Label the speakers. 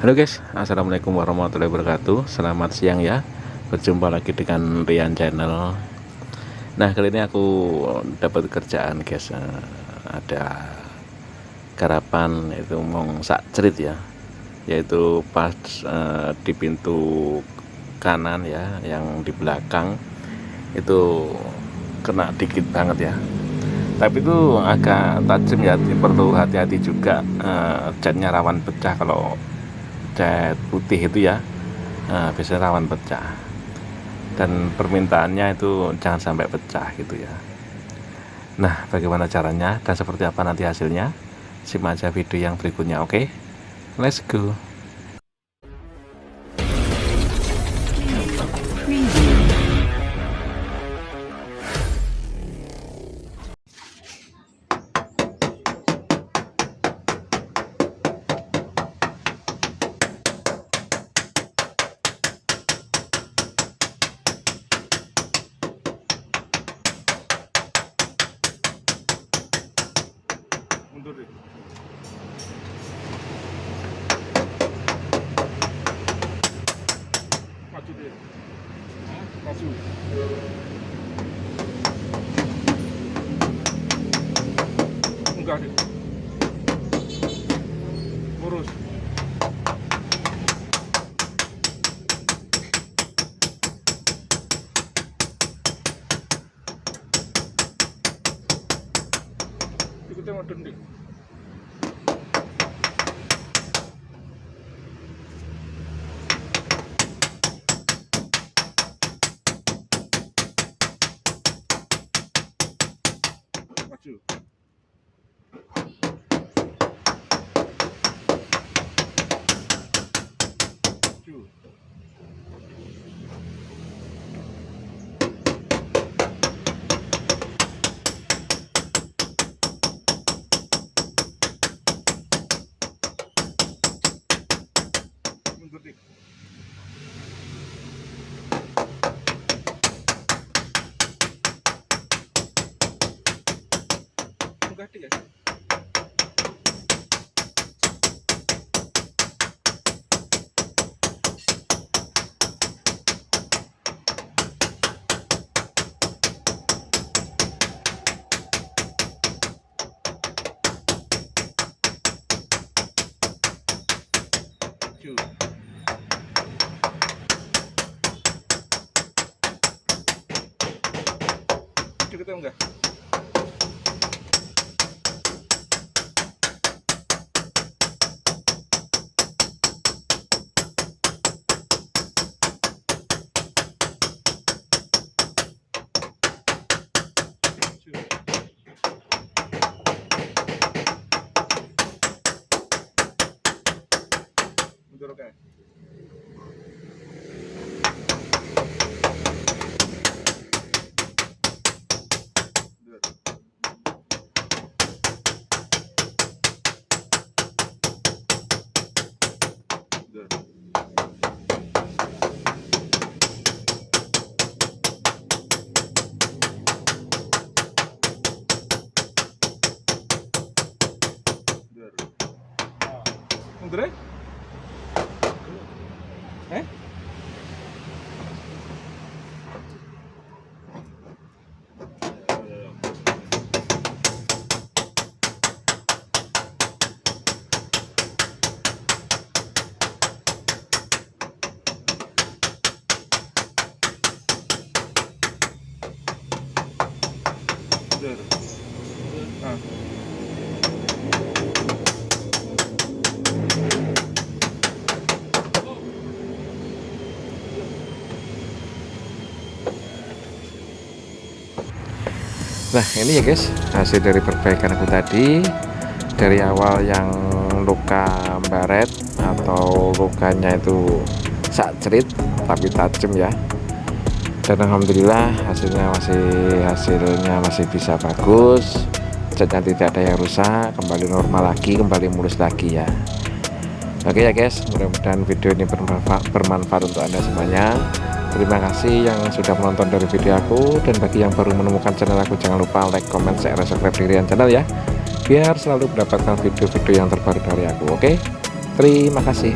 Speaker 1: Halo guys, assalamualaikum warahmatullahi wabarakatuh. Selamat siang ya. Berjumpa lagi dengan Rian channel. Nah, kali ini aku dapat kerjaan guys. Ada garapan itu mong sak cerit ya, yaitu pas di pintu kanan ya, yang di belakang itu kena dikit banget ya. Tapi itu agak tajam ya, perlu hati-hati juga. Catnya rawan pecah kalau cat putih itu ya, biasanya rawan pecah, dan permintaannya itu jangan sampai pecah gitu ya. Nah, bagaimana caranya dan seperti apa nanti hasilnya, simak aja video yang berikutnya. Oke, let's go.
Speaker 2: Mundur deh. Maju deh. Maju. Enggak deh. Lurus. Ikutnya modern deh. Maju. Maju. Mundur deh. Enggak deh ya. Maju. Kita enggak. Mundur oke. Mundur. Mundur. Mundur. Mundur ya? Mundur. Ah.
Speaker 1: Nah, ini ya guys, hasil dari perbaikan aku tadi. Dari awal yang luka baret atau lukanya itu sak cerit tapi tajam ya, dan alhamdulillah hasilnya masih bisa bagus. Catnya tidak ada yang rusak, kembali normal lagi, kembali mulus lagi ya. Oke ya guys, mudah-mudahan video ini bermanfaat untuk Anda semuanya. Terima kasih yang sudah menonton dari video aku, dan bagi yang baru menemukan channel aku, jangan lupa like, comment, share, subscribe di Rian channel ya, biar selalu mendapatkan video-video yang terbaru dari aku. Oke, terima kasih.